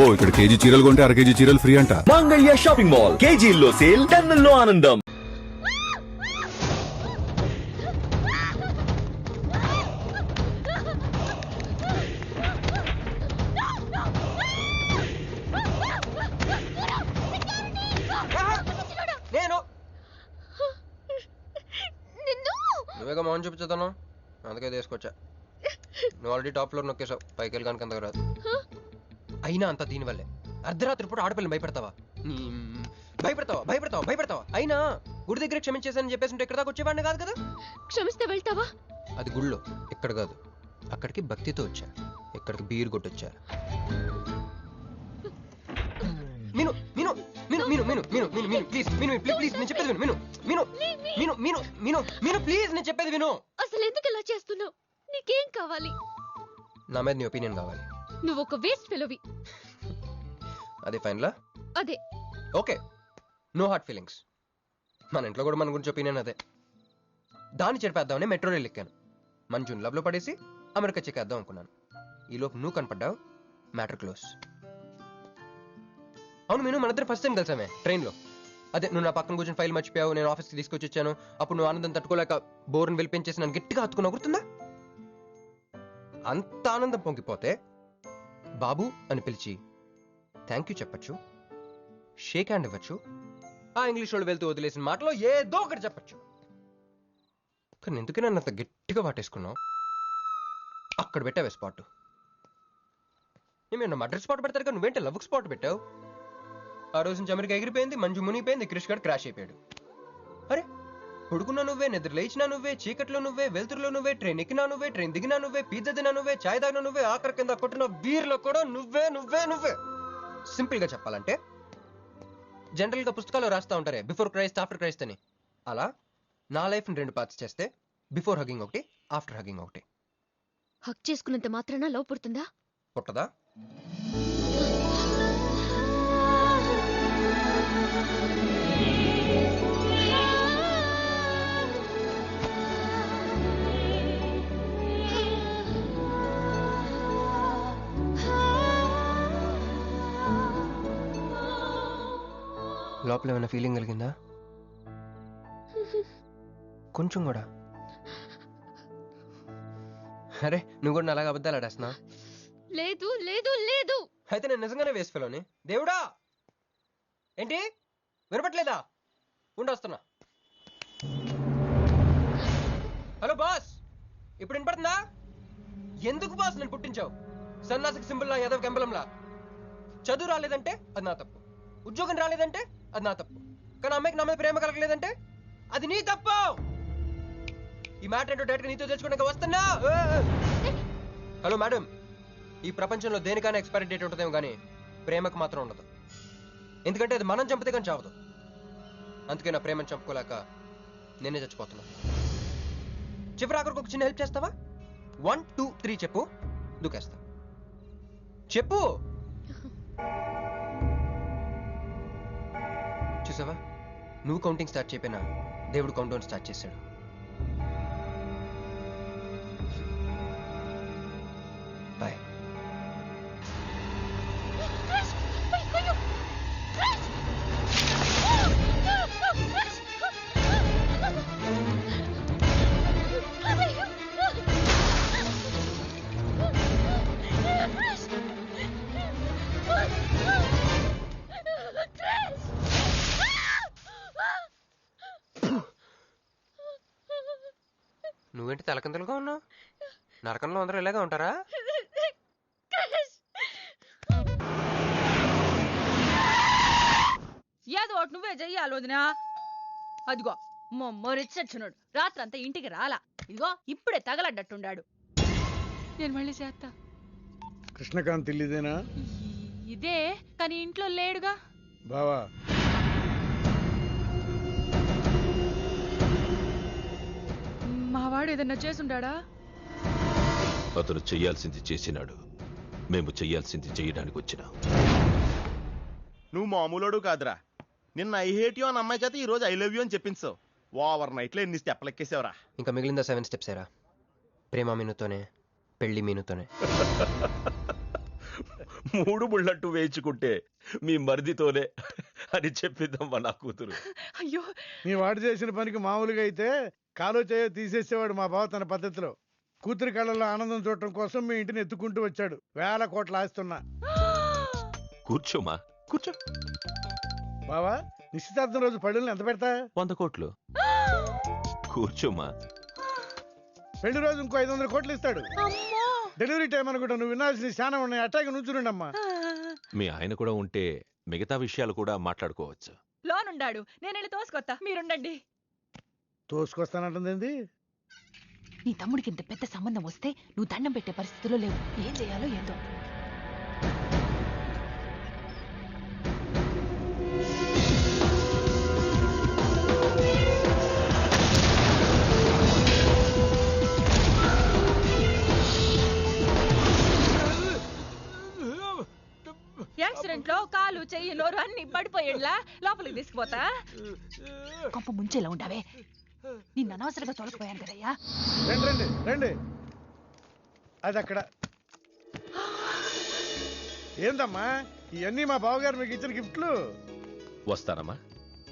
అబ్బో ఇక్కడ కేజీ చీరలు కొంటే అర కేజీ చీరలు ఫ్రీ అంట. మంగళ్య షాపింగ్ మాల్, కేజీల్లో సేల్, టన్నుల్లో ఆనందం. నేను నువ్వేగా మౌన్ చూపించుతాను, అందుకే తీసుకొచ్చా. నువ్వు ఆల్రెడీ టాప్ ఫ్లోర్ నొక్కేసావు, పైకి వెళ్ళి కనుక అంతకు రాదు. అయినా అంత దీనివల్లే అర్ధరాత్రి పూట ఆడపిల్లని భయపెడతావా? భయపెడతావా భయపెడతావా భయపెడతావా? అయినా గుడి దగ్గర క్షమించేసానని చెప్పేసి ఉంటే ఇక్కడ దాకా వచ్చేవాడిని కాదు కదా. క్షమిస్తే వెళ్తావా? అది గుళ్ళో, ఇక్కడ కాదు. అక్కడికి భక్తితో వచ్చా, ఇక్కడికి బీరు కొట్టొచ్చా. మీను మీను మీను మీను మీను మీను మీను మీను ప్లీజ్ మీను ప్లీజ్ నేను చెప్పేది విను. మీను మీను మీను మీను మీను ప్లీజ్ నేను చెప్పేది విను. అసలు ఎందుకు ఇలా చేస్తున్నావు? నీకేం కావాలి? నా మీద నీ ఒపీనియన్ కావాలి. నువ్వు ఒక వేస్ట్ ఫెలోవి. అదే ఫైనలా? అదే. Okay, no heart feelings. మన ఇంట్లో కూడా మన గురించి ఒపీనియన్ అదే. దాన్ని చెరిపేద్దామని మెట్రో రైల్ ఎక్కాను. మంజుని లవ్ లో పడేసి అమెరికా చెక్కేద్దాం అనుకున్నాను. ఈలోపు నువ్వు కనపడ్డావు, మ్యాటర్ క్లోజ్. అవును మీను, మన ఇద్దరు ఫస్ట్ టైం కలిసామే ట్రైన్ లో. అదే నువ్వు నా పక్కన కూర్చొని ఫైల్ మర్చిపోయావు, నేను ఆఫీస్కి తీసుకొచ్చి వచ్చాను. అప్పుడు నువ్వు ఆనందం తట్టుకోలేక బోర్ని వెళ్ళిపించేసి నన్ను గట్టిగా హత్తుకున్నా, గుర్తుందా? అంత ఆనందం పొంగిపోతే బాబు అని పిలిచి థ్యాంక్ యూ చెప్పచ్చు, షేక్ హ్యాండ్ ఇవ్వచ్చు, ఆ ఇంగ్లీష్ వాళ్ళు వెళ్తూ వదిలేసిన మాటలో ఏదో ఒకటి చెప్పచ్చు. కానీ ఎందుకు నన్ను అంత గట్టిగా వాటేసుకున్నావు? అక్కడ పెట్టావే స్పాట్. ఏమన్నా మర్డర్ స్పాట్ పెడతారు కదా, నువ్వేంటే లవ్ స్పాట్ పెట్టావు. ఆ రోజు నుంచి అమెరికా ఎగిరిపోయింది, మంజు మునిగిపోయింది, క్రిష్ గడ్ క్రాష్ అయిపోయాడు. అరే పడుకున్నా నువ్వే, నిద్ర లేచినా నువ్వే, చీకట్లో నువ్వే, వెలుతురులో నువ్వే, ట్రైన్ ఎక్కినా నువ్వే, ట్రైన్ దిగినా నువ్వే, పిజ్జా తినా నువ్వే, చాయ్ తాగినా నువ్వే, ఆఖరి కింద కొట్టిన బీర్లో కూడా నువ్వే నువ్వే నువ్వే. సింపుల్ గా చెప్పాలంటే జనరల్ గా పుస్తకాలు రాస్తా ఉంటారే బిఫోర్ క్రైస్ట్ ఆఫ్టర్ క్రైస్ట్ అని, అలా నా లైఫ్ ని 2 పార్ట్స్ చేస్తే బిఫోర్ హగింగ్ ఒకటి, ఆఫ్టర్ హగింగ్ ఒకటి. హక్ చేసుకున్నంత మాత్రాన లవ్ పుడుతుందా? పుట్టదా? లోపల ఏమైనా ఫీలింగ్ కలిగిందా? కొంచెం కూడా? అరే నువ్వు కూడా అలాగే అబద్ధాలు ఆడేస్తున్నా? లేదు లేదు లేదు. అయితే నేను నిజంగానే వేస్ట్ ఫెలోని. దేవుడా, ఏంటి వినపట్లేదా? ఉండొస్తున్నా. హలో బాస్, ఇప్పుడు వినపడుతుందా? ఎందుకు బాస్ నన్ను పుట్టించావు? సన్నాసికి సింబల్ లా, యాదవ్ కెంబలంలా. చదువు రాలేదంటే అది నా తప్పు, ఉద్యోగం రాలేదంటే అది నా తప్పు, కానీ అమ్మాయికి నా మీద ప్రేమ కలగలేదంటే అది నీ తప్పు. ఈ మ్యాటర్ ఏంటో డైరెక్ట్ నీతో తెచ్చుకోవడానికి వస్తున్నా. హలో మేడం, ఈ ప్రపంచంలో దేనికైనా ఎక్స్పైరీ డేట్ ఉంటుందేమో కానీ ప్రేమకు మాత్రం ఉండదు. ఎందుకంటే అది మనం చంపితే కానీ చావదు. అందుకే నా ప్రేమను చంపుకోలేక నేనే చచ్చిపోతున్నా. చివరి ఆఖరికి ఒక చిన్న హెల్ప్ చేస్తావా? 1 2 3 చెప్పు, దూకేస్తా. చెప్పు. చూసావా, నువ్వు కౌంటింగ్ స్టార్ట్ చేయపోయినా దేవుడు కౌంట్ డౌన్ స్టార్ట్ చేశాడు. బాయ్. నువ్వేంటి తలకిందలుగా ఉన్నావు? నరకంలో అందరూ ఇలాగే ఉంటారా? ఏదో ఒకటి నువ్వే చెయ్యాలి వదినా. అదిగో మొమ్మరిచ్చచ్చున్నాడు, రాత్రంతా ఇంటికి రాలా. ఇదిగో ఇప్పుడే తగలడ్డట్టుండాడు. నేను మళ్ళీ చేస్తా. కృష్ణకాంత్ ఇల్లుదేనా? ఇదే, కానీ ఇంట్లో లేడుగా. బావా, మావాడు ఏదన్నా చేసుండాడా? అతను చెయ్యాల్సింది చేసినాడు, మేము చెయ్యాల్సింది చేయడానికి వచ్చినా. నువ్వు మామూలుడు కాదురా. నిన్న ఐ హేట్ యూ అని అమ్మాయి చేత ఈ రోజు ఐ లవ్ యూ అని చెప్పించావు. ఓవర్ నైట్ లో ఎన్ని స్టెప్లు ఎక్కేసావురా. ఇంకా మిగిలిందా 7 స్టెప్స్ ఏరా? ప్రేమ మీనుతోనే, పెళ్లి మీనుతోనే. మూడు ముళ్ళట్టు వేయించుకుంటే మీ మరిదితోనే అని చెప్పిద్దమ్మా నా కూతురు. అయ్యో మీ వాడు చేసిన పనికి మామూలుగా అయితే కాలో చేయ తీసేసేవాడు మా బావ తన పద్ధతిలో. కూతురి కళ్ళల్లో ఆనందం చూడటం కోసం మీ ఇంటిని ఎత్తుకుంటూ వచ్చాడు. 1000 కోట్లు ఆస్తున్నా. కూర్చోమా, కూర్చో. బావా, నిశ్చితార్థం రోజు పళ్ళుల్ని ఎంత పెడతా? 100 కోట్లు. కూర్చోమా. పెళ్లి రోజు ఇంకో 500 కోట్లు ఇస్తాడు. అమ్మో డెలివరీ టైం అనుకుంటా. నువ్వు వినాల్సిన చాలా ఉన్నాయి. అట్టాగే నుంచుండమ్మా. మీ ఆయన కూడా ఉంటే మిగతా విషయాలు కూడా మాట్లాడుకోవచ్చు. లోనుండాడు, నేను వెళ్ళి తోసుకొత్తా, మీరుండండి. తోసుకొస్తానంటుంది ఏంది? నీ తమ్ముడికి ఇంత పెద్ద సంబంధం వస్తే నువ్వు దండం పెట్టే పరిస్థితిలో లేవు. ఏం చేయాలో ఏందో. యాక్సిడెంట్ లో కాలు చెయ్యి నోరు అన్ని పడిపోయేలా లోపలికి తీసుకుపోతా. కొంప ముంచేలా ఉండవే. నిన్ను అనవసరంగా తొలగిపోయాను కదయ్యా. రండి రండి రండి. అది అక్కడ. ఏందమ్మా ఇవన్నీ మా బావగారు మీకు ఇచ్చిన గిఫ్ట్లు? వస్తానమ్మా,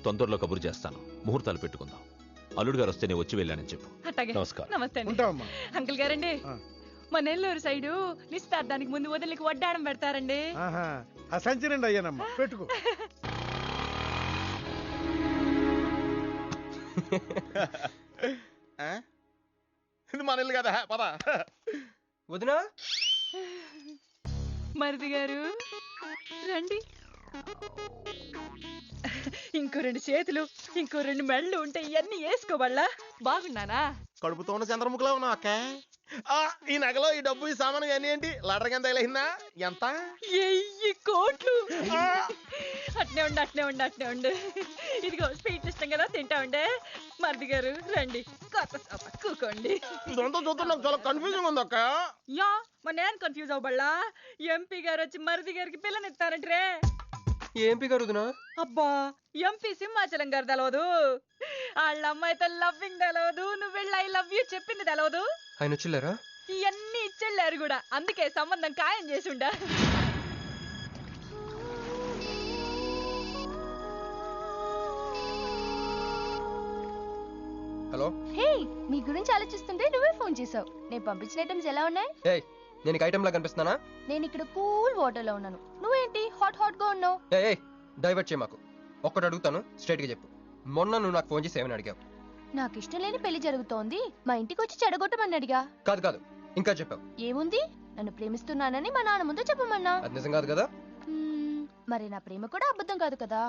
తొందరలో కబురు చేస్తాను. ముహూర్తాలు పెట్టుకుందాం. అల్లుడు గారు వస్తే నేను వచ్చి వెళ్ళానని చెప్పు. అట్టాగే. నమస్కారం. నమస్తే అండి. ఉంటావమ్మా. అంకుల్ గారండి, ఆ. మా నెల్లూరు సైడు నిశ్చితార్థానికి ముందు వదిలికి వడ్డాడం పెడతారండి. ఆహా, ఆ సంచి నిండి అయ్యానమ్మా, పెట్టుకో. ఇది మన ఇల్లు కదా, పద. వదినా మరిది గారు రండి. ఇంకో 2 చేతులు, ఇంకో 2 మెళ్ళు ఉంటే ఇవన్నీ వేసుకోవాలా? బాగున్నానా? కడుపుతో ఉన్న చంద్రముఖిలో ఉన్నావు అక్క. ఈ నగలో ఈ డబ్బు ఈ సామాను ఇవన్నీ ఏంటి? లడర్ కింద తగిలిందా? ఎంత? 1000 కోట్లు. అట్నే ఉండు, అట్నే ఉండు, అట్నే ఉండు. ఇదిగో స్వీట్ ఇష్టం కదా, తింటా ఉండే. మరిది గారు రండి, కొత్త సోఫా కూకోండి. ఇదంతా చూస్తే నాకు చాలా కన్ఫ్యూజింగ్ ఉంది అక్క. యా మా నేను కన్ఫ్యూజ్ అవ్వబల్లా. ఎంపీ గారు వచ్చి మరిది గారికి పిల్లనిస్తారంట్రే. ఏంపి గారు వదినా? అబ్బా, ఎంపీ సింహాచలం గారు తెలవదు, వాళ్ళ అమ్మాయితో లవ్వింగ్ తెలవదు, నువ్వు వెళ్ళి ఐ లవ్ యూ చెప్పింది తెలవదు. ఆయన వచ్చిల్లారా? ఇవన్నీ ఇచ్చెళ్ళారు కూడా, అందుకే సంబంధం ఖాయం చేసి ఉండా. హలో. హే, మీ గురించి ఆలోచిస్తుంటే నువ్వే ఫోన్ చేసావు. నేను పంపించిన ఐటమ్స్ ఎలా ఉన్నాయి? ఏయ్, నేను నీకు ఐటమ్ లా కనిపిస్తున్నానా? నేను ఇక్కడ కూల్ వాటర్ లో ఉన్నాను, నువ్వేంటి హాట్ హాట్ గా ఉన్నావు? ఏయ్ డైవర్ట్ చేయ మాకు. ఒక్కటి అడుగుతాను, స్ట్రైట్ గా చెప్పు. మొన్న నువ్వు నాకు ఫోన్ చేసి ఏమని అడిగావు? నాకు ఇష్టం లేని పెళ్లి జరుగుతోంది, మా ఇంటికి వచ్చి చెడగొట్టమని అడిగా. కాదు కాదు, ఇంకా చెప్పావు. ఏముంది, నన్ను ప్రేమిస్తున్నానని మా నాన్న ముందు చెప్పమన్నా. అది నిజం కాదు కదా? మరి నా ప్రేమ కూడా అబద్ధం కాదు కదా?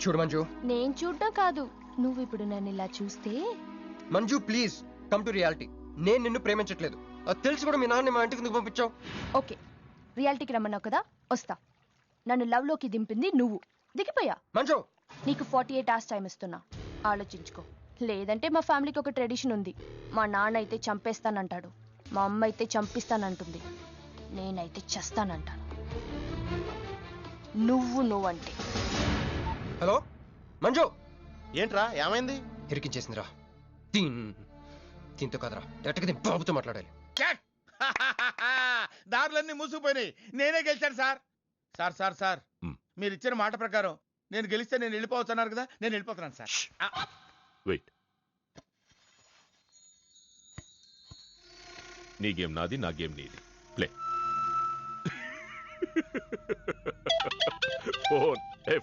చూడు మంజు. నేను చూడడం కాదు, నువ్వు ఇప్పుడు నన్ను ఇలా చూస్తే. Manju please come to reality. నేను నిన్ను ప్రేమించట్లేదు, అది తెలిసి కూడా మీ నాన్న మా ఇంటికి ఎందుకు పంపించావు? ఓకే, రియాలిటీకి రమ్మన్నావు కదా, వస్తా. నన్ను లవ్ లోకి దింపింది నువ్వు, దిగిపోయా. మంజు నీకు 48 hours టైం ఇస్తున్నా, ఆలోచించుకో. లేదంటే మా ఫ్యామిలీకి ఒక ట్రెడిషన్ ఉంది, మా నాన్న అయితే చంపేస్తానంటాడు, మా అమ్మ అయితే చంపిస్తానంటుంది, నేనైతే చస్తానంటాను. నువ్వంటే. హలో మంజు. ఏంట్రా ఏమైంది? ఇరికించేసిందిరా. దీంతో కదరా, డైరెక్ట్గా దీని బాబుతో మాట్లాడాలి. దారులన్నీ మూసుకుపోయినాయి. నేనే గెలిచాను సార్. సార్ సార్ సార్, మీరు ఇచ్చిన మాట ప్రకారం నేను గెలిస్తే నేను వెళ్ళిపోవచ్చు అన్నారు కదా, నేను వెళ్ళిపోతున్నాను సార్. వెయిట్. నీ గేమ్ నాది, నా గేమ్ నీది. ప్లే.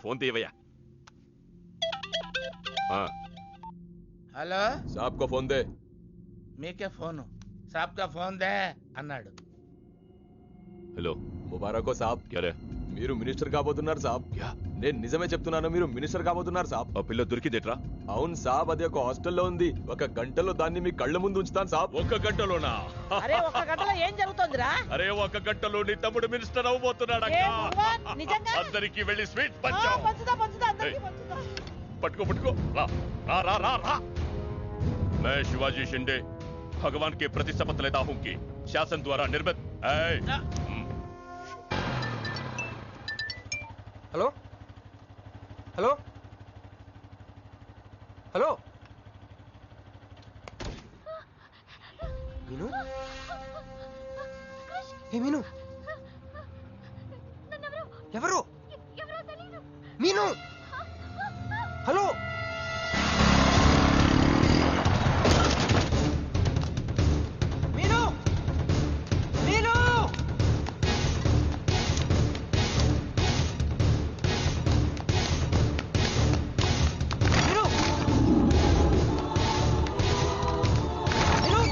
ఫోన్ తీయవయ్యా. హలో, సాబ్ కో ఫోన్ దే. మీకే ఫోను, సాబ్ కా ఫోన్ దే అన్నాడు. హలో, ముబారకో సాబ్. క్యారే, మీరు మినిస్టర్ కాబోతున్నారు సాబ్. నేను నిజమే చెప్తున్నాను, మీరు మినిస్టర్ కాబోతున్నారు సాబ్. ఆ పిల్ల దొరికిందేట్రా? అవును సాబ్, అది ఒక హాస్టల్లో ఉంది. 1 గంటలో దాన్ని మీ కళ్ళ ముందు ఉంచుతాను సాబ్. 1 గంటలోనా? అరే 1 గంటలో ఏం జరుగుతుందిరా? అరే 1 గంటలో నీ తమ్ముడు మినిస్టర్ అవబోతున్నాడు. అందరికి వెళ్ళి స్వీట్ పంచు. పట్టుకో పట్టుకో. రా రా రా రా రా. मैं शिवाजी शिंदे भगवान के प्रति शपथ लेता हूं कि शासन द्वारा निर्मित. హలో హలో హలో మీను. ఏ మీను, ఎవరు? మీను. హలో. మీను. మీను. మీను. మీను.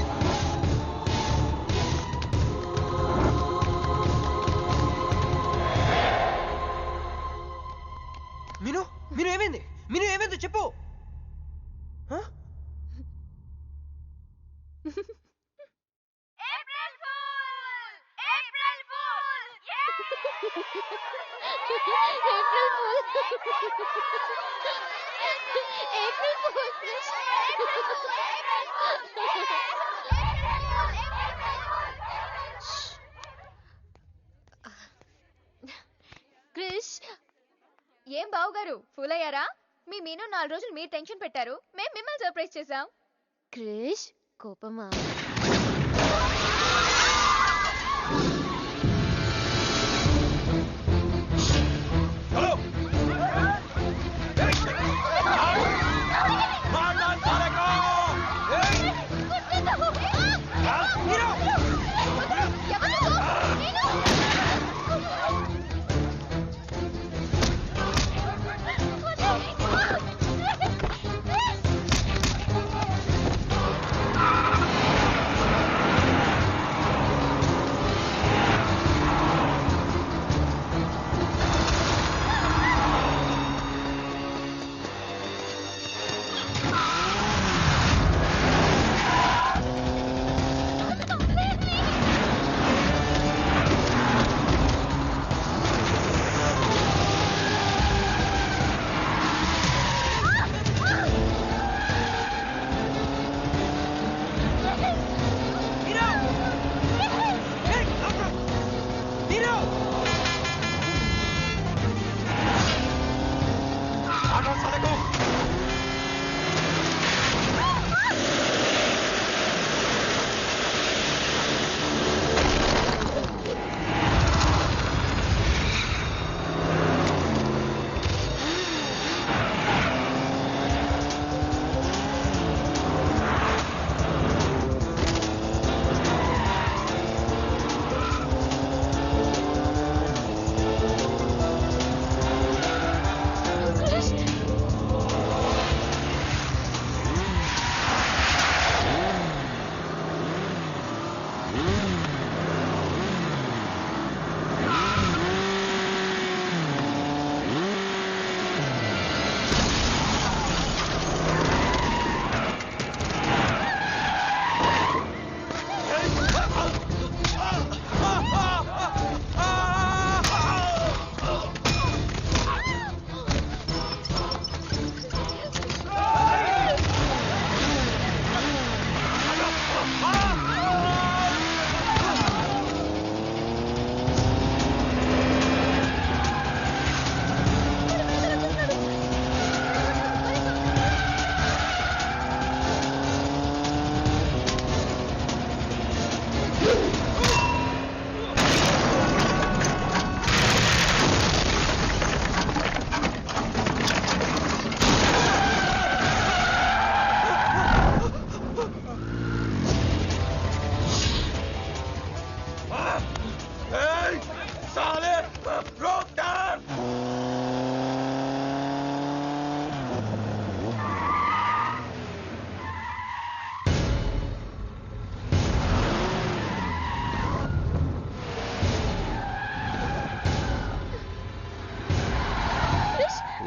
మీను. మీను ఏమైంది? మీను ఏమైంది చెప్పు. హ? క్రిష్, ఏం బావగారు ఫూల్ అయ్యారా? మీ మీను 4 రోజులు మీరు టెన్షన్ పెట్టారు, మేము మిమ్మల్ని సర్ప్రైజ్ చేసాం. క్రిష్ కోపమా?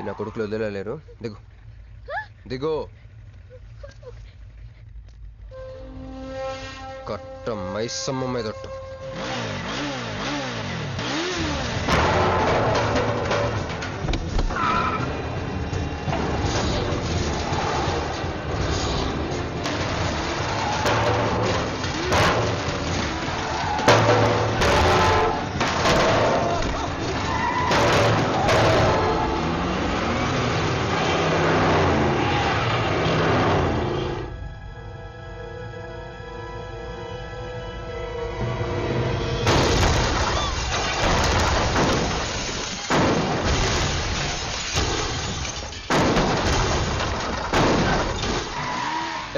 నా కొడుకులు వదిలేలేరు. దిగు దిగు. కట్ట మైసమ్మ మీదట్టు.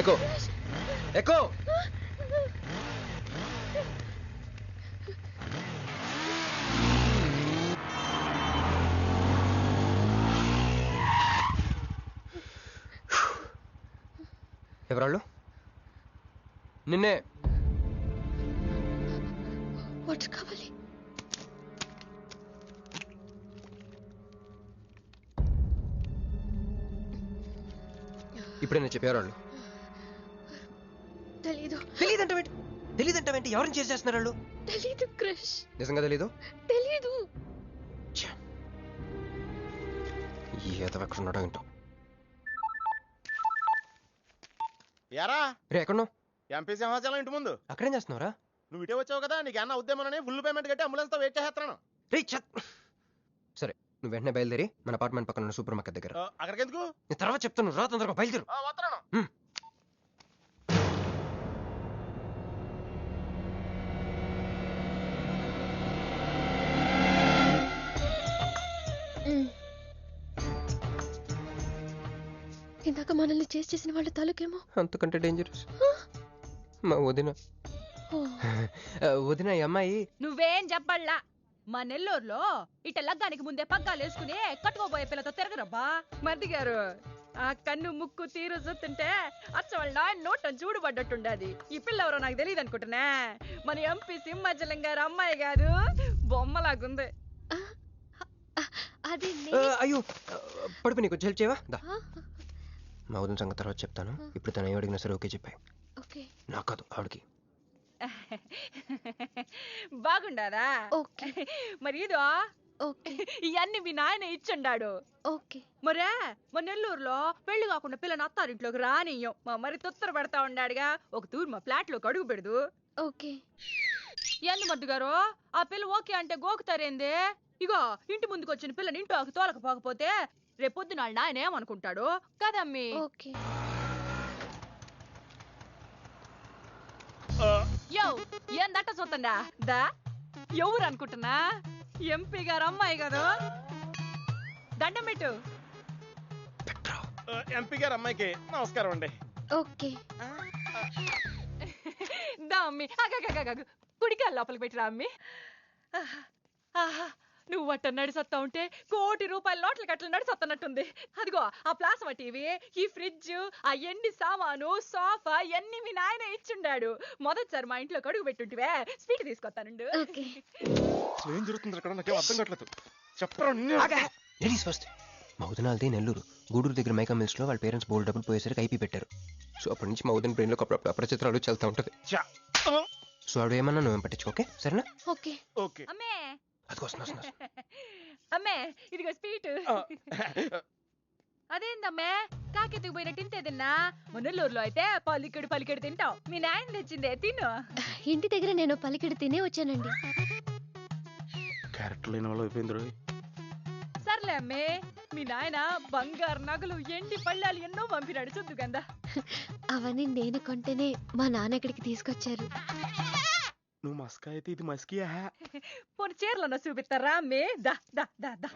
ఎక్కు ఎక్కు. ఎవరాళ్ళు? నిన్నే. వాటర్ కావాలి. ఇప్పుడైనా చెప్పేవాళ్ళు. తెలీదు. తెలీదంటావేంటి? ఎవరిని చేసేస్తున్నారు వాళ్ళు? తెలీదు క్రిష్. నిజంగా తెలీదు? తెలీదు. ఏదో ఎక్కడ ఉన్నాడో ఏంటో. ఎరా రే ఎక్కడున్నావు? ఎంపీ సింహాచలం ఇంటి ముందు. అక్కడేం చేస్తున్నావురా? నువ్వు ఇటే వచ్చావు కదా, నీకు అన్న ఉద్యమని ఫుల్ పేమెంట్ కట్టి అంబులెన్స్ తో వెయిట్ చేస్తున్నాను. రే సరే, నువ్వు వెంటనే బయలుదేరి మన అపార్ట్మెంట్ పక్కన ఉన్న సూపర్ మార్కెట్ దగ్గర. అక్కడికి ఎందుకు? నేను తర్వాత చెప్తాను, రా తొందరగా బయలుదేరు. వస్తున్నాను. ఇందాక మనల్ని చేసిన వాళ్ళ తాలూకేమో. అంతకంటే డేంజరస్ మా వదిన. వదిన ఈ అమ్మాయి. నువ్వేం చెప్పల్లా. మా నెల్లూరులో ఇట లగ్గానికి ముందే పగ్గాలు వేసుకుని కట్టుకోబోయే పిల్లతో తిరగరబ్బా. మరిది గారు, ఆ కన్ను ముక్కు తీరు చూస్తుంటే అచ్చ వాళ్ళ నోటం చూడుబడ్డట్టుండది. ఈ పిల్ల ఎవరో నాకు తెలియదు అనుకుంటున్నా. మన ఎంపీ సింహాచలం గారు అమ్మాయి కాదు, బొమ్మలాగుంది. అది అయ్యో పడుపు, నీకు హెల్ప్ చేయవా? దా. మా వదిన సంగతి తర్వాత చెప్తాను. ఇప్పుడు తను ఏ అడిగినా సరే ఓకే చెప్పాయి. ఓకే. నాకు కాదు, ఆవిడకి. బాగుండాదా? ఓకే. మరి ఇదో ఓకే. ఇవన్నీ మీ నాయన ఇచ్చుండాడు. ఓకే. మరే మా నెల్లూరులో పెళ్లి కాకుండా పిల్లని అత్తారింట్లోకి రానియ్యం. మా మరి తొత్తర పెడతా ఉండాడుగా, ఒక తూరు మా ఫ్లాట్ లోకి అడుగు పెడదు. ఓకే. ఎందు మద్దు గారు, ఆ పిల్ల ఓకే అంటే గోకుతారేంది? ఇగో ఇంటి ముందుకు వచ్చిన పిల్లని ఇంట్లోకి తోలకపోకపోతే రేపొద్దున వాళ్ళ నాయన ఏమనుకుంటాడు కదమ్మి? ఓకే. యో ఏందట్ట చూతండా దా, ఎవరు అనుకుంటున్నా? ఎంపీ గారు అమ్మాయి కదా. దండం పెట్టు. ఎంపీ గారు అమ్మాయికి నమస్కారం అండి. ఓకే. దా అమ్మి, కుడికాయలు లోపలికి పెట్టిరా అమ్మి. నువ్వు అట్ట నడిసొత్తా ఉంటే ₹1 కోటి నోట్ల కట్టలు నడిసొత్తనట్టుంది. అదిగో ఆ ప్లాస్మా టీవీ, ఈ ఫ్రిడ్జ్, ఆ ఎండి సామాను, సోఫా ఇవన్నీ మీ నాయన ఇచ్చుండాడు. మొదటిసారి మా ఇంట్లో అడుగు పెట్టుంటివే, స్వీట్ తీసుకొస్తానుండు. ఓకే. ఏం జరుగుతుంది అక్కడ? నాకేం అర్థం కావట్లేదు. చెప్పరా. Ladies first. మా వదినాలది నెల్లూరు. గూడూరు దగ్గర మైకా మిల్స్ లో వాళ్ళ పేరెంట్స్ బోల్డ్ డబ్బులు పోయేసరికి ఐపీ పెట్టారు. సో అప్పటి నుంచి మా వదిన బ్రెయిన్ లో అపరిచిత్రాలు చల్తా ఉంటది. సో ఆవిడ ఏమన్నా నువ్వేం పట్టించుకో, ఓకే? సరేనా? ఓకే. ఓకే. అమ్మే, అది వస్తున్నా. అమ్మే ఇదిగో స్వీట్. అదేందమ్మే కాకెత్తుకు పోయినట్టు ఇంతేదన్నా? మునల్లూరులో అయితే పలికెడు తింటావు. మీ నాయన తెచ్చిందే తిను. ఇంటి దగ్గర నేను పలికిడి తినే వచ్చానండి. క్యారెక్టర్ లేని వాళ్ళు అయిపోయింది. సర్లే అమ్మే, మీ నాయన బంగారు నగలు, ఎండి పళ్ళాలు ఎన్నో పంపినాడు చూద్దు గందా. అవన్నీ నేను కొంటేనే మా నాన్న ఇక్కడికి తీసుకొచ్చారు. నువ్వు మస్కా అయితే ఇది మస్కియా? పోనీ చీరలన్నా చూపిస్తారా అమ్మే? దా దా దా దా.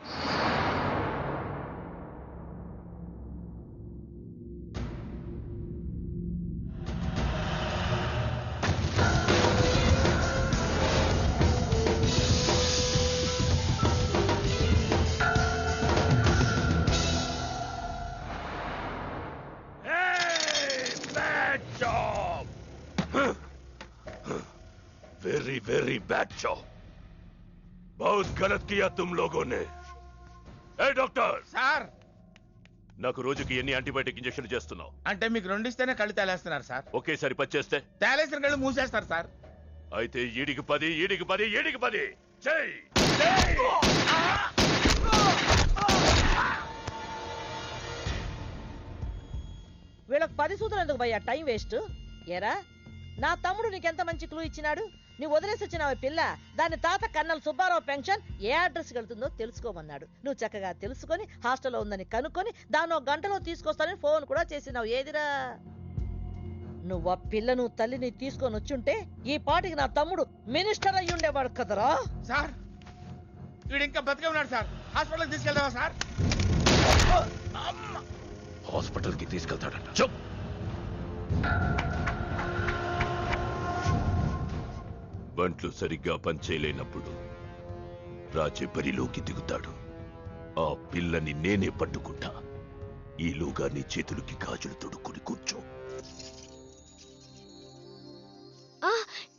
Very very bad job. बहुत गलत किया तुम लोगों ने. ए डॉक्टर సార్, నాకు రోజుకి ఎన్ని యాంటీబయాటిక్ ఇంజెక్షన్ చేస్తున్నావు? అంటే మీకు 2 ఇస్తేనే కళ్ళు తేలేస్తున్నారు సార్. ఒకేసారి 10 చేస్తే తేలేసిన కళ్ళు మూసేస్తారు సార్. అయితే ఈడికి 10 ఈడికి 10 ఈడికి 10 చెయ్. వీళ్ళకి 10 సూత్రం ఎందుకు భయ్యా టైం వేస్ట్? ఏరా, నా తమ్ముడు నీకెంత మంచి క్లూ ఇచ్చినాడు. నువ్వు వదిలేసి వచ్చినావు పిల్ల. దాని తాత కన్నల సుబ్బారావు పెన్షన్ ఏ అడ్రస్కి వెళ్తుందో తెలుసుకోమన్నాడు. నువ్వు చక్కగా తెలుసుకొని హాస్టల్లో ఉందని కనుక్కొని దాన్ని 1 గంటలో తీసుకొస్తానని ఫోన్ కూడా చేసినావు. ఏదిరా, నువ్వు ఆ పిల్లను తల్లిని తీసుకొని వచ్చుంటే ఈ పాటికి నా తమ్ముడు మినిస్టర్ అయ్యి ఉండేవాడు కదరా. సార్, వీడు ఇంకా బతికే ఉన్నాడు సార్. హాస్పిటల్కి తీసుకెళ్దామా సార్? హాస్పిటల్ కి తీసుకెళ్తాడంట. చెప్. బంట్లు సరిగ్గా పనిచేయలేనప్పుడు రాజే బరిలోకి దిగుతాడు. ఆ పిల్లని నేనే పట్టుకుంటా. ఈలోగా నీ చేతులకి గాజులు తొడుక్కుని కూర్చో.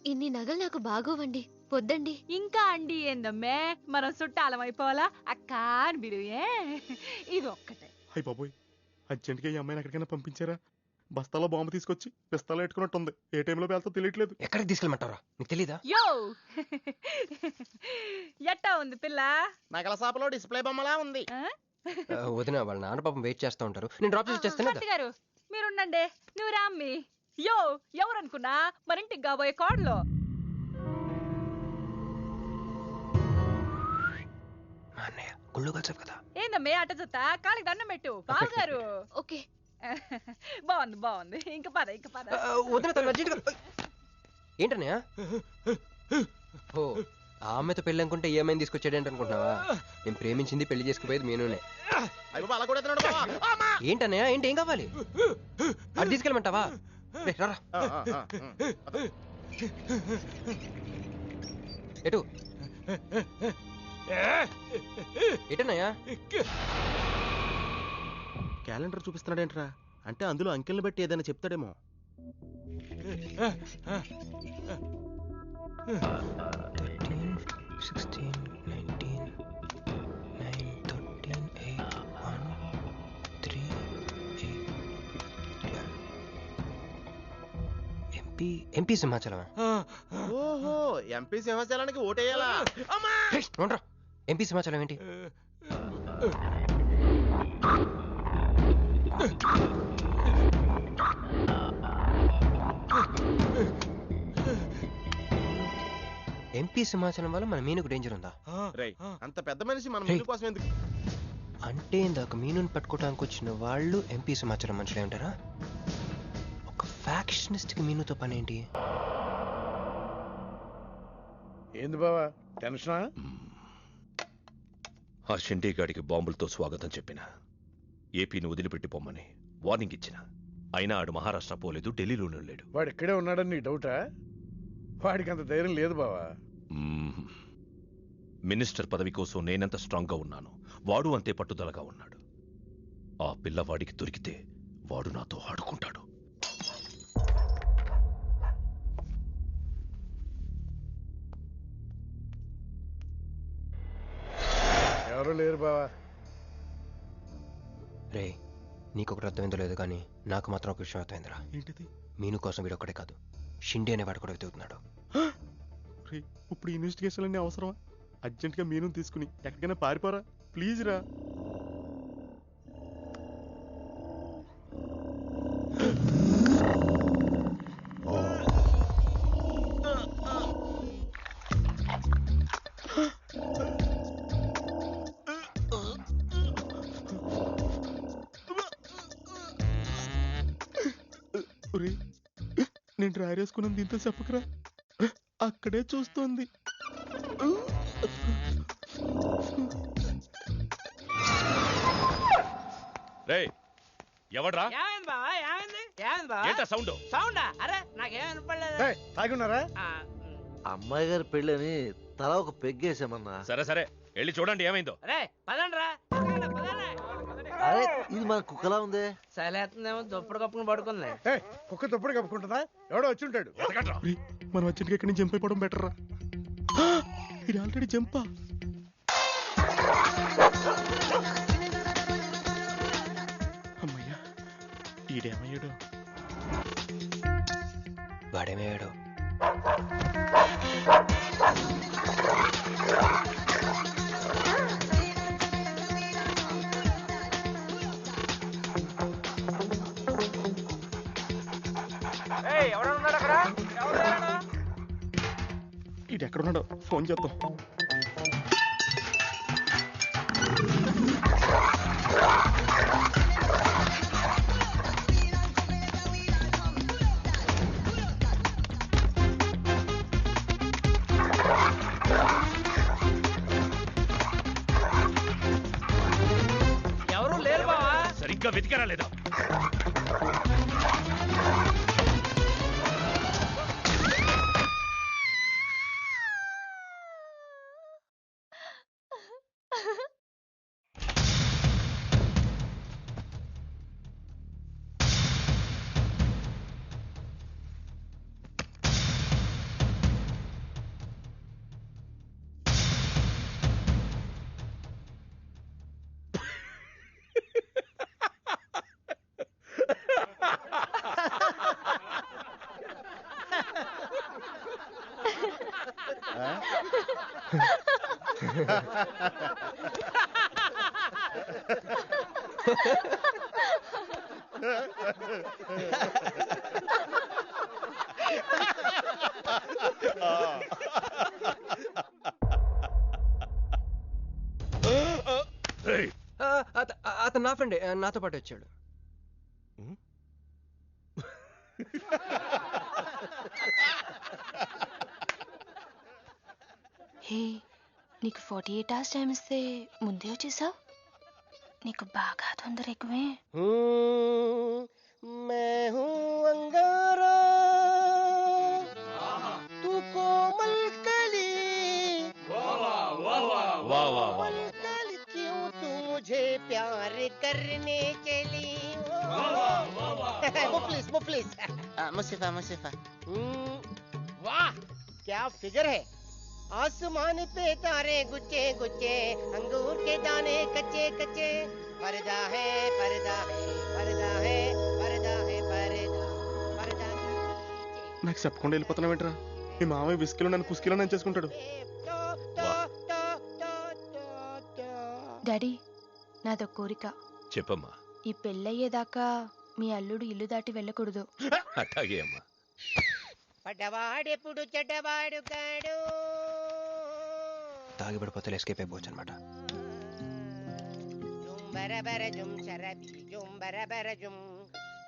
ఇన్ని నగలు నాకు బాగోవండి, వద్దండి. ఇంకా అండి ఏందమ్మే, మనం చుట్టాలం అయిపోవాలా అక్క అని బిరువే. ఇది ఒక్కటే. అయ్య బాబోయ్, అర్జెంట్గా ఈ అమ్మాయిని ఎక్కడికైనా పంపించారా? బస్తాలో బాంబు తీసుకొచ్చి పిస్తాలో పెట్టుకున్నట్టుంది. ఏ టైంలో వెళ్తా తెలియట్లేదు. ఎక్కడికి తీసుకెళ్ళమంటారా, మీకు తెలీదా? యో ఎట్టా ఉంది పిల్ల? నగల షాపులో డిస్ప్లే బొమ్మలా ఉంది. వదిన, వాళ్ళ నాన్న పాపం వెయిట్ చేస్తూ ఉంటారు, నేను డ్రాప్ చేసి చేస్తాను. గారు మీరుండండి, నువ్వు రామ్మి. యో ఎవరనుకున్నా మరింటికి కాబోయే కోడలో. గుళ్ళు కలిసావు కదా. ఏందమ్మే అట్ట చూస్తా, కాళ్ళకి దండం పెట్టు. బావగారు ఓకే. బాగుంది బాగుంది, ఇంక పద ఇంక పద. వదిన, తను అర్జెంట్గా. ఏంటన్నయ్య? ఓ, ఆ అమ్మాయితో పెళ్ళి అనుకుంటే ఈ అమ్మాయిని తీసుకొచ్చాడేంటి అనుకుంటున్నావా? నేను ప్రేమించింది పెళ్లి చేసుకుపోయేది మీనునే. ఏంటన్నయ్య, ఏంటి, ఏం కావాలి? అది తీసుకెళ్ళమంటావా? రారా. ఎటు ఎటన్నయ్యా? క్యాలెండర్ చూపిస్తున్నాడేంట్రా? అంటే అందులో అంకెల్ని బట్టి ఏదైనా చెప్తాడేమో. ఎంపీ సింహాచలం. ఓహో, ఎంపీ సింహాచలానికి ఓటేయాలా? ఎంపీ సింహాచలం ఏంటి? ఎంపీ సింహాచలం వల్ల మన మీనుకు డేంజర్ ఉందా? అంత పెద్ద మనిషి మన మీను కోసం ఎందుకు? అంటే ఇందాక మీనుని పట్టుకోవడానికి వచ్చిన వాళ్ళు ఎంపీ సింహాచలం మనుషులే ఉంటారా? ఒక ఫ్యాక్షనిస్ట్ కి మీనుతో పని ఏంటి? ఏంది బావా, టెన్షనా? ఆ షిండే గాడికి బాంబులతో స్వాగతం చెప్పిన, ఏపీని వదిలిపెట్టిపోమ్మని వార్నింగ్ ఇచ్చిన. అయినా ఆడు మహారాష్ట్ర పోలేదు, ఢిల్లీలోనే లేడు. వాడు ఇక్కడే ఉన్నాడని నీ డౌటా? వాడికి అంత ధైర్యం లేదు బావా. మినిస్టర్ పదవి కోసం నేనెంత స్ట్రాంగ్గా ఉన్నాను, వాడు అంతే పట్టుదలగా ఉన్నాడు. ఆ పిల్లవాడికి దొరికితే వాడు నాతో ఆడుకుంటాడు. ఎవరు లేరు బావా. రే, నీకొకటి అర్థమైందో లేదు కానీ నాకు మాత్రం ఒక విషయం అర్థమైందిరా. ఏంటిది? మీను కోసం వీడు ఒక్కడే కాదు, షిండే అనేవాడు కూడా వెతుకుతున్నాడు. ఇప్పుడు ఇన్వెస్టిగేషన్ అన్నీ అవసరమా? అర్జెంట్గా మీను తీసుకుని ఎక్కడికైనా పారిపోరా ప్లీజ్ రా. నేను డ్రైరేసుకున్నాను, దీంతో చెప్పకరా. అక్కడే చూస్తోంది. ఎవడ్రా? తాగున్నారా? అమ్మాయి గారి పెళ్ళని తల ఒక పెగ్గేసామన్నా. సరే సరే, వెళ్ళి చూడండి ఏమైందో. అరే, ఇది మన కుక్కలా ఉంది. సలేతుందేమో దుప్పుడు కప్పుకుని పడుకుంది. కుక్క దుప్పుడు కప్పుకుంటుందా? ఎవడో వచ్చి ఉంటాడు. మనం అర్జెంట్గా ఇక్కడి నుంచి జంప్ అయిపోవడం బెటర్ రా. ఇది ఆల్రెడీ జంపా. అమ్మయ్యా, ఈడేమయ్యాడు? వాడేమయ్యాడు? ఇది ఎక్కడున్నాడో ఫోన్ చేద్దాం. ఎవరు లేరు బావా. సరిగ్గా వెతికారా లేదా? అతను నా ఫ్రెండే, నాతో పాటు వచ్చాడు. హే, నీకు 48 hours టైం ఇస్తే ముందే వచ్చేసావు. నీకు బాగా తొందర ఎక్కువే. मैं हूँ अंगारा तू कोमल कली कोमल कली क्यों तू मुझे प्यार करने चली मुफलिस मुसीफा वाह क्या फिगर है. आसमान पे तारे गुच्चे गुच्चे अंगूर के दाने कच्चे कच्चे पर्दा है पर्दा है पर्दा है पर्दा है पर्दा पर्दा నాకు చెప్పకుండా వెళ్ళిపోతున్నావు ఏంట్రా? మీ మామయ్య విస్కిలో నన్ను పుస్కిలో నన్ను చేసుకుంటాడు. డాడీ, నాదో కోరిక. చెప్పమ్మా. ఈ పెళ్ళయ్యేదాకా మీ అల్లుడు ఇల్లు దాటి వెళ్ళకూడదు. అట్లాగే అమ్మా. పడ్డవాడెప్పుడు చెడ్డవాడు కాడు. తాగి పడిపోతే ఎస్కేప్ అయిపోవచ్చు అనమాట. జుంబరబర జుం శరబి జుంబరబర జుం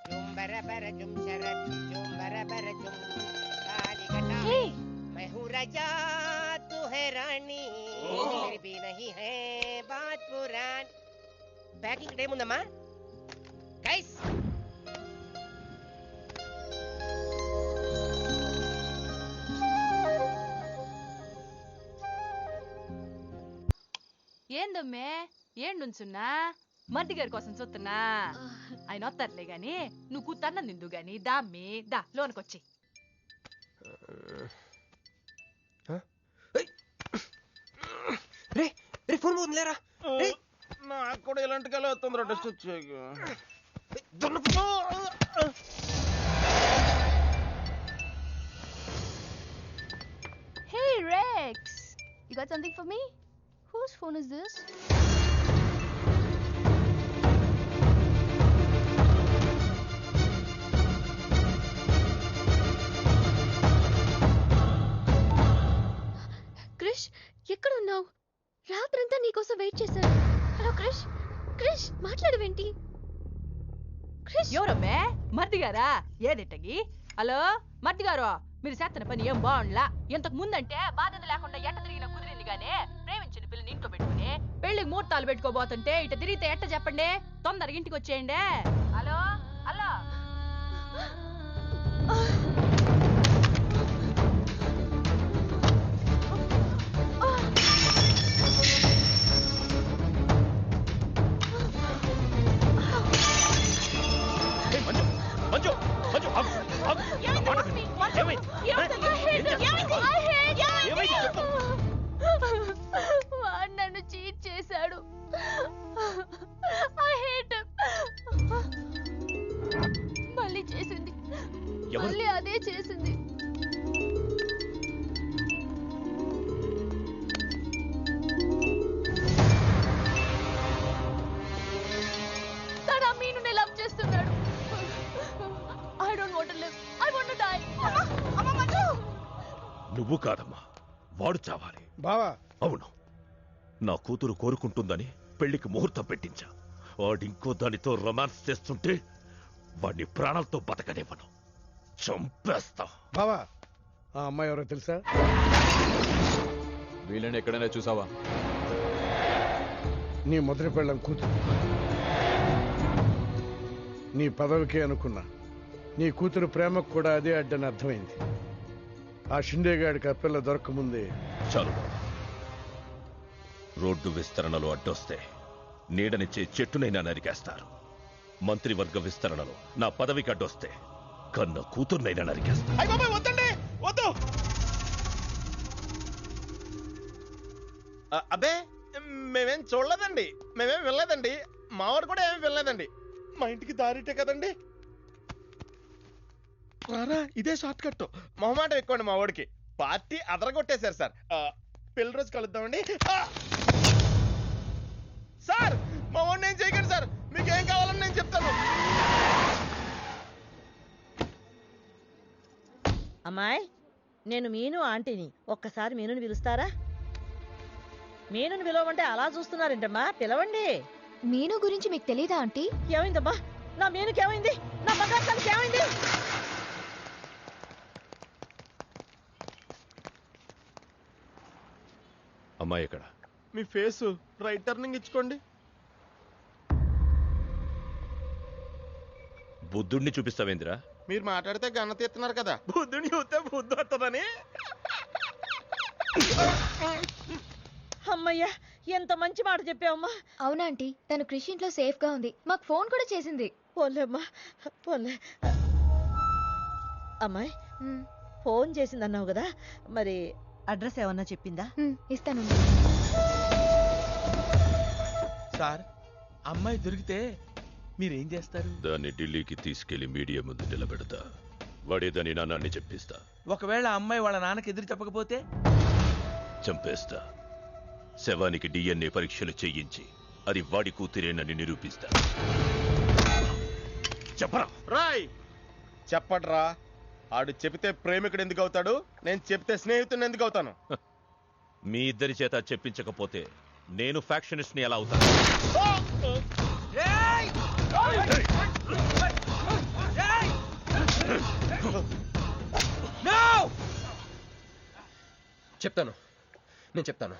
జుంబరబర జుం శరబి జుంబరబర జుం కాలికటా मैं हूँ राजा तू है रानी फिर भी नहीं है बात पुरानी. ప్యాకింగ్ టైం ఉందమ్మా గైస్. ఏందమ్మే ఏండుంచున్నా మర్ది గారి కోసం చూస్తున్నా. ఆయన వస్తారులే గాని నువ్వు కూతన్న నిందు గాని దామ్మి దా లోనకొచ్చి. రే రే ఫోన్ పోతుందిలేరా. నాకు కూడా ఇలాంటి కళ వస్తుందిరా టెస్ట్ వచ్చాక. Hey Rex, you got something for me? Whose phone is this? Krish, ఎక్కడున్నావు? రాత్రంతా నీకోసం వెయిట్ చేశాను. హలో క్రిష్, క్రిష్ మాట్లాడవేంటి? క్రిష్, ఎవరమ్మే? మర్ది గారా? ఏదిట్టగి? హలో మర్ది గారు, మీరు చేస్తున్న పని ఏం బాగుండ్లా. ఇంతకు ముందంటే బాధ్యత లేకుండా ఎట్ట తిరిగిన కుదిరింది గానీ ప్రేమించిన పిల్లని ఇంట్లో పెట్టుకుని పెళ్లికి ముహూర్తాలు పెట్టుకోబోతుంటే ఇట తిరిగితే ఎట్ట చెప్పండి? తొందరగా ఇంటికి వచ్చేయండి. Hello hello. మంజు మంజు వాడు నన్ను చీట్ చేశాడు. I hate him. మళ్ళీ చేసింది, మళ్ళీ అదే చేసింది. తన మీనుని లవ్ చేస్తున్నాడు. I don't want to live. I want to die. అమ్మా మంజు. నువ్వు కాదమ్మా, వాడు చావాలి. బావా, అవును, నా కూతురు కోరుకుంటుందని పెళ్లికి ముహూర్తం పెట్టించా. వాడింకో దానితో రొమాన్స్ చేస్తుంటే వాడిని ప్రాణాలతో బతకనివ్వను, చంపేస్తా. బావా, ఆ అమ్మాయి ఎవరో తెలుసా? వీళ్ళని ఎక్కడైనా చూసావా? నీ మొదటి పెళ్ళం కూతురు. నీ పదవికి అనుకున్నా, నీ కూతురు ప్రేమకు కూడా అదే అడ్డని అర్థమైంది. ఆ షిండేగాడికి ఆ పిల్ల దొరకముందే. చాలు, రోడ్డు విస్తరణలో అడ్డొస్తే నీడనిచ్చే చెట్టునైనా నరికేస్తారు. మంత్రివర్గ విస్తరణలో నా పదవికి అడ్డొస్తే కన్న కూతుర్నైనా నరికేస్తారు. వద్దండి, వద్దు. అబ్బే, మేమేం చూడలేదండి, మేమేం వెళ్ళలేదండి. మావాడు కూడా ఏమీ వెళ్ళలేదండి. మా ఇంటికి దారిటే కదండి. రారా, ఇదే షార్ట్ కట్. మొహమాట ఎక్కువండి మా వాడికి. పార్టీ అదరగొట్టేశారు సార్. పెళ్లి రోజు కలుద్దామండి. సార్ మా వాడిని ఏం చేయకండి సార్, మీకు ఏం కావాలని నేను చెప్తాను. అమ్మాయి, నేను మీను ఆంటీని. ఒక్కసారి మీనుని పిలుస్తారా? మీనుని పిలవమంటే అలా చూస్తున్నారేంటమ్మా, పిలవండి. మీను గురించి మీకు తెలీదా ఆంటీ? ఏమైందమ్మా? నా మీనుకి ఏమైంది? నా బంగారు తల్లికి ఏమైంది? అమ్మాయి ఎక్కడ? మీ ఫేస్ రైట్ టర్నింగ్ ఇచ్చుకోండి. బుద్ధుడిని చూపిస్తావేంద్రా? మీరు మాట్లాడితే గన్న తీస్తున్నారు కదా, బుద్ధుని చూస్తే బుద్ధి వస్తుందని. అమ్మయ్యా, ఎంత మంచి మాట చెప్పావమ్మా. అవునా ఆంటీ, తను క్రిష్ ఇంట్లో సేఫ్ గా ఉంది. మాకు ఫోన్ కూడా చేసింది. పోలేమ్మా, పోలే. అమ్మాయి, ఫోన్ చేసిందన్నావు కదా, మరి అడ్రస్ ఏమన్నా చెప్పిందా? ఇస్తాను. సార్, అమ్మాయి దొరికితే మీరేం చేస్తారు? దాన్ని ఢిల్లీకి తీసుకెళ్లి మీడియా ముందు నిలబెడతా. వాడేదని నాన్నని చెప్పిస్తా. ఒకవేళ అమ్మాయి వాళ్ళ నాన్నకి ఎదురు చెప్పకపోతే చంపేస్తా. శవానికి DNA పరీక్షలు చేయించి అది వాడి కూతురేనని నిరూపిస్తా. చెప్పరా? రాయ్ చెప్పడ్రా. ఆడు చెబితే ప్రేమికుడు ఎందుకు అవుతాడు, నేను చెప్తే స్నేహితుడు ఎందుకు అవుతాను? మీ ఇద్దరి చేత చెప్పించకపోతే నేను ఫ్యాక్షనిస్ట్ ని ఎలా అవుతాను? చెప్తాను, నేను చెప్తాను.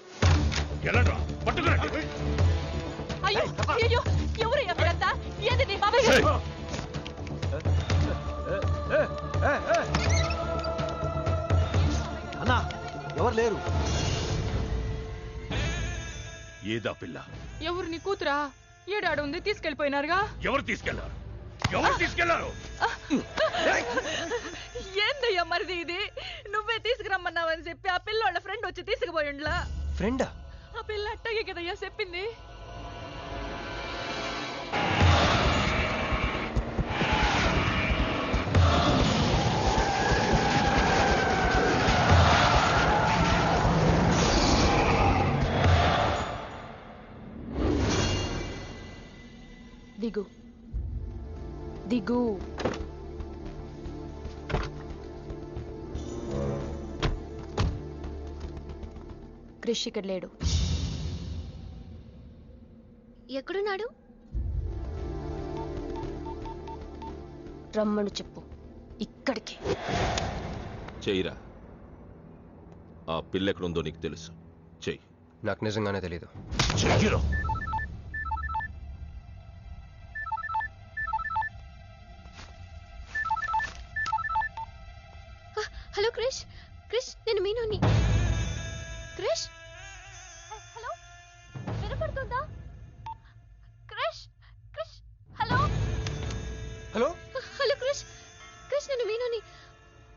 అయ్యో అయ్యో, ఎవరు ఎవరంతా? ఏది నీ బాబాయ్ గారు? అన్నా ఎవరు లేరు. ఏదా పిల్ల? ఎవరు నీ కూతురా? ఏడాడు ఉంది, తీసుకెళ్లిపోయినారుగా. ఎవరు తీసుకెళ్లారు? ఎవరు తీసుకెళ్లారు? ఏందయ్యా మరిది ఇది? నువ్వే తీసుకురమ్మన్నావని చెప్పి ఆ పిల్లోళ్ళ ఫ్రెండ్ వచ్చి తీసుకుపోయిండ్లా. ఫ్రెండా? ఆ పిల్ల అట్టగే కదయ్యా చెప్పింది. దిగు దిగు. క్రిష్ ఇక్కడ లేడు. ఎక్కడున్నాడు? రమ్మను చెప్పు ఇక్కడికి. చెయ్యిరా. ఆ పిల్ల ఎక్కడుందో నీకు తెలుసు. చెయ్యి. నాకు నిజంగానే తెలీదు. చెయ్యిరా. హలో క్రిష్, క్రిష్ నేను మీనుని. క్రిష్, హలో, వినపడుతుందా? Krish, Krish, hello hello hello Krish, Krish నేను మీనుని.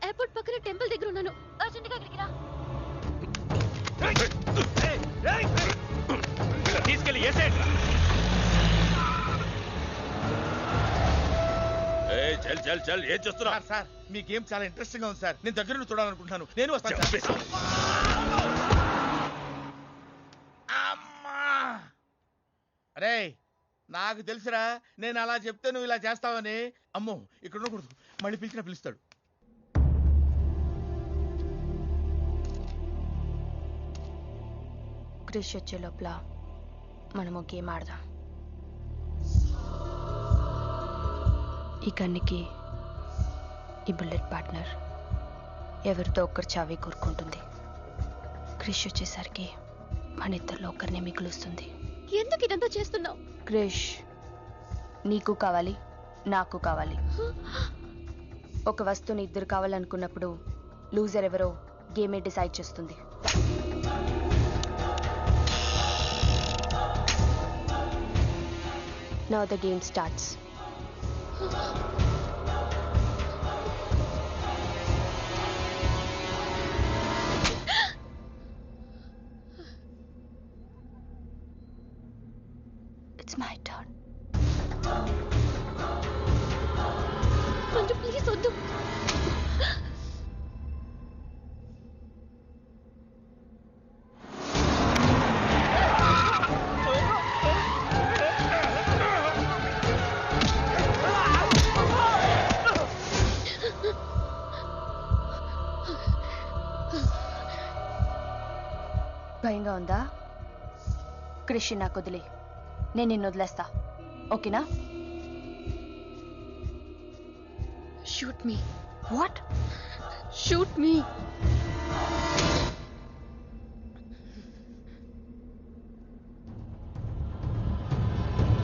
ఎయిర్పోర్ట్ పక్కన టెంపుల్ దగ్గర ఉన్నాను. అర్జెంట్గా ఇక్కడికి రా. తీసుకెళ్ళి ఏసేయండి. చల్ చల్ చల్, ఏం చేస్తున్నా? సార్ మీ గేమ్ చాలా ఇంట్రెస్టింగ్ గా ఉంది సార్, నేను దగ్గర నుండి చూడాలనుకుంటున్నాను. నేను వస్తాను. అమ్మా, అరే నాకు తెలుసురా, నేను అలా చెప్తే నువ్వు ఇలా చేస్తావని. అమ్మో ఇక్కడ ఉండకూడదు, మళ్ళీ పిలుస్తాడు. క్రిష్ వచ్చే లోపల మనము గేమ్ ఆడదాం. ఈ గన్నికి ఈ బుల్లెట్ పార్ట్నర్ ఎవరితో ఒక్కరు చావే కోరుకుంటుంది. క్రిష్ వచ్చేసరికి మన ఇద్దరిలో ఒకరినే మిగులుస్తుంది. ఎందుకు ఇదంతా చేస్తున్నావు? క్రిష్ నీకు కావాలి, నాకు కావాలి. ఒక వస్తువుని ఇద్దరు కావాలనుకున్నప్పుడు లూజర్ ఎవరో గేమే డిసైడ్ చేస్తుంది. Now the game starts. It's my turn. కొంచెం ప్లీజ్ వద్దు. భయంగా ఉందా? క్రిష్ నాకు వదిలే, నేను నిన్ను వదిలేస్తా, ఓకేనా? Shoot me what? Shoot me